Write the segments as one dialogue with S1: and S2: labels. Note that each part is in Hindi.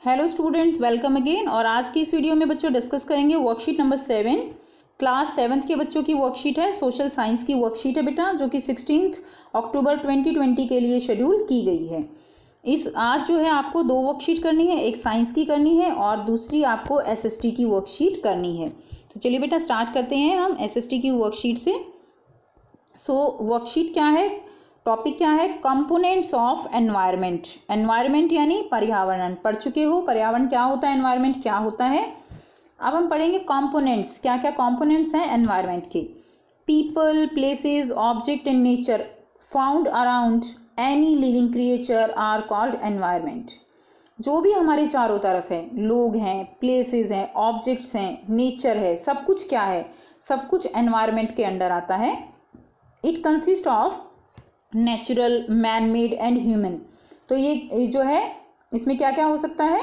S1: Hello students, welcome again. और आज की इस वीडियो में बच्चों डिस्कस करेंगे वर्कशीट नंबर 7। क्लास 7th के बच्चों की वर्कशीट है, सोशल साइंस की वर्कशीट है बेटा, जो कि 16 अक्टूबर 2020 के लिए शेड्यूल की गई है। आज जो है आपको दो वर्कशीट करनी है, एक साइंस की करनी है और दूसरी आपको एसएसटी की वर्कशीट करनी है। तो चलिए बेटा स्टार्ट करते हैं हम एसएसटी की वर्कशीट से। वर्कशीट क्या है, टॉपिक क्या है, कंपोनेंट्स ऑफ एनवायरनमेंट। एनवायरनमेंट यानी पर्यावरण, पढ़ चुके हो पर्यावरण क्या होता है, एनवायरनमेंट क्या होता है। अब हम पढ़ेंगे कंपोनेंट्स, क्या क्या कंपोनेंट्स हैं एनवायरनमेंट के। People, places, object and nature found around any living creature are called environment. जो भी हमारे चारों तरफ है, लोग हैं, प्लेसेस हैं, ऑब्जेक्ट्स हैं, नेचर है, सब कुछ क्या है, सब कुछ एनवायरनमेंट के अंडर आता है। It consist of natural, man made and human. तो ये जो है इसमें क्या क्या हो सकता है,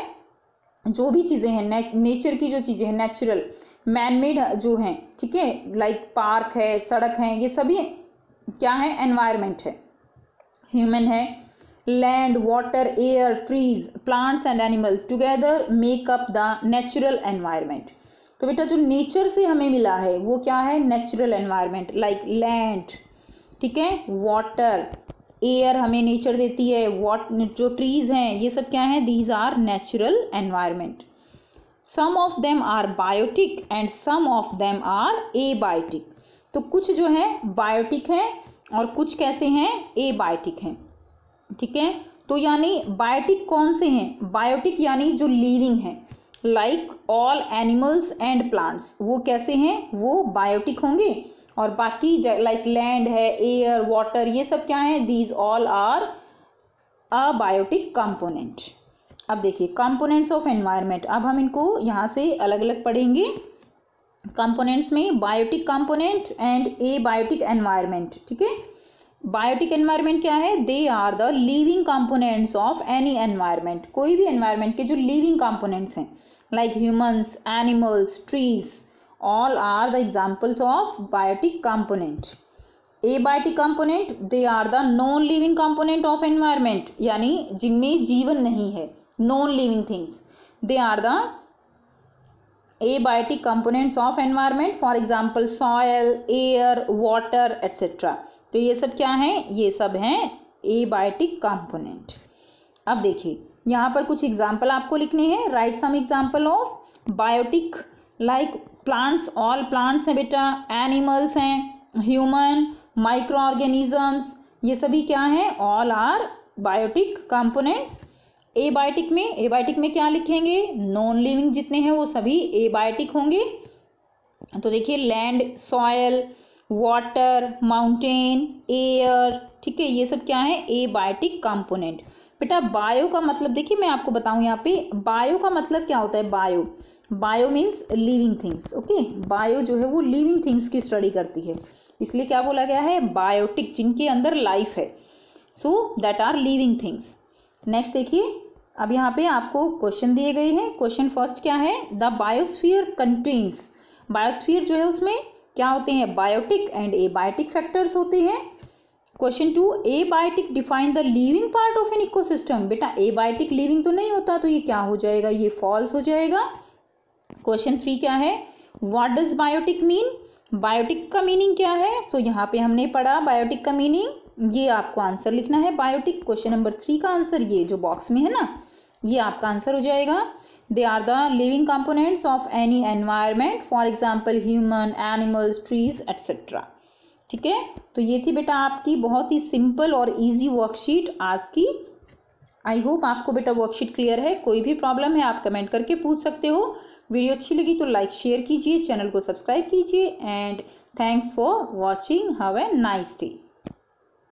S1: जो भी चीज़ें हैं नेचर की, जो चीज़ें हैं नेचुरल, मैन मेड जो हैं, ठीक है, लाइक पार्क है, सड़क है, ये सभी क्या है, एनवायरनमेंट है। ह्यूमन है, land, water, air, trees, plants and animal together make up the natural environment. तो बेटा जो नेचर से हमें मिला है वो क्या है, नेचुरल एनवायरनमेंट, लाइक लैंड, ठीक है, वाटर, एयर हमें नेचर देती है, जो ट्रीज हैं ये सब क्या है, these are natural environment. Some of them are biotic and some of them are abiotic. तो कुछ जो है बायोटिक है और कुछ कैसे हैं, एबायोटिक हैं, ठीक है। तो यानी बायोटिक कौन से हैं, बायोटिक यानी जो लिविंग है, like all animals and plants, वो कैसे हैं, वो बायोटिक होंगे। और बाकी लाइक लैंड है, एयर, वाटर, ये सब क्या है, these all are abiotic component. अब देखिए कंपोनेंट्स ऑफ एनवायरनमेंट, अब हम इनको यहाँ से अलग अलग पढ़ेंगे। कंपोनेंट्स में biotic component and abiotic environment, ठीक है। बायोटिक एनवायरनमेंट क्या है, they are the living components of any environment. कोई भी एनवायरनमेंट के जो लिविंग कंपोनेंट्स हैं, like humans, animals, trees, all are the examples of biotic component. Abiotic component, they are the non living component of environment, यानी जिनमें जीवन नहीं है, non living things, they are the abiotic components of environment, for example soil, air, water etc. तो ये सब क्या है, ये सब हैं abiotic component। अब देखिए यहाँ पर कुछ एग्जाम्पल आपको लिखने हैं, write some example of biotic, like plants, all plants हैं बेटा, एनिमल्स हैं, ह्यूमन, माइक्रो ऑर्गेनिजम्स, ये सभी क्या हैं, all are biotic components. Abiotic में क्या लिखेंगे, नॉन लिविंग जितने हैं वो सभी एबायोटिक होंगे। तो देखिए land, soil, water, mountain, air, ठीक है, ये सब क्या है, एबायोटिक कंपोनेंट। बेटा बायो का मतलब देखिए मैं आपको बताऊं, यहाँ पे बायो का मतलब क्या होता है, bio means living things, okay. Bio जो है वो लिविंग थिंग्स की स्टडी करती है, इसलिए क्या बोला गया है, बायोटिक, जिनके अंदर लाइफ है, so that are living things. Next देखिए, अब यहाँ पे आपको क्वेश्चन दिए गए हैं। क्वेश्चन फर्स्ट क्या है, द बायोस्फीयर कंटेन्स, बायोस्फीयर जो है उसमें क्या होते हैं, बायोटिक एंड एबायोटिक फैक्टर्स होते हैं। Question 2, abiotic define the living part of an ecosystem. बेटा एबायोटिक लिविंग तो नहीं होता, तो ये क्या हो जाएगा, ये फॉल्स हो जाएगा। क्वेश्चन 3 क्या है, what does biotic mean, biotic का मीनिंग क्या है। सो यहाँ पे हमने पढ़ा बायोटिक का मीनिंग, ये आपको आंसर लिखना है बायोटिक। क्वेश्चन नंबर 3 का आंसर ये जो बॉक्स में है ना, ये आपका आंसर हो जाएगा। They are the living components of any environment, for example human, animals, trees etcetera, ठीक है। तो ये थी बेटा आपकी बहुत ही सिंपल और इजी वर्कशीट आज की। आई होप आपको बेटा वर्कशीट क्लियर है। कोई भी प्रॉब्लम है आप कमेंट करके पूछ सकते हो। वीडियो अच्छी लगी तो लाइक शेयर कीजिए, चैनल को सब्सक्राइब कीजिए and thanks for watching. Have a nice day.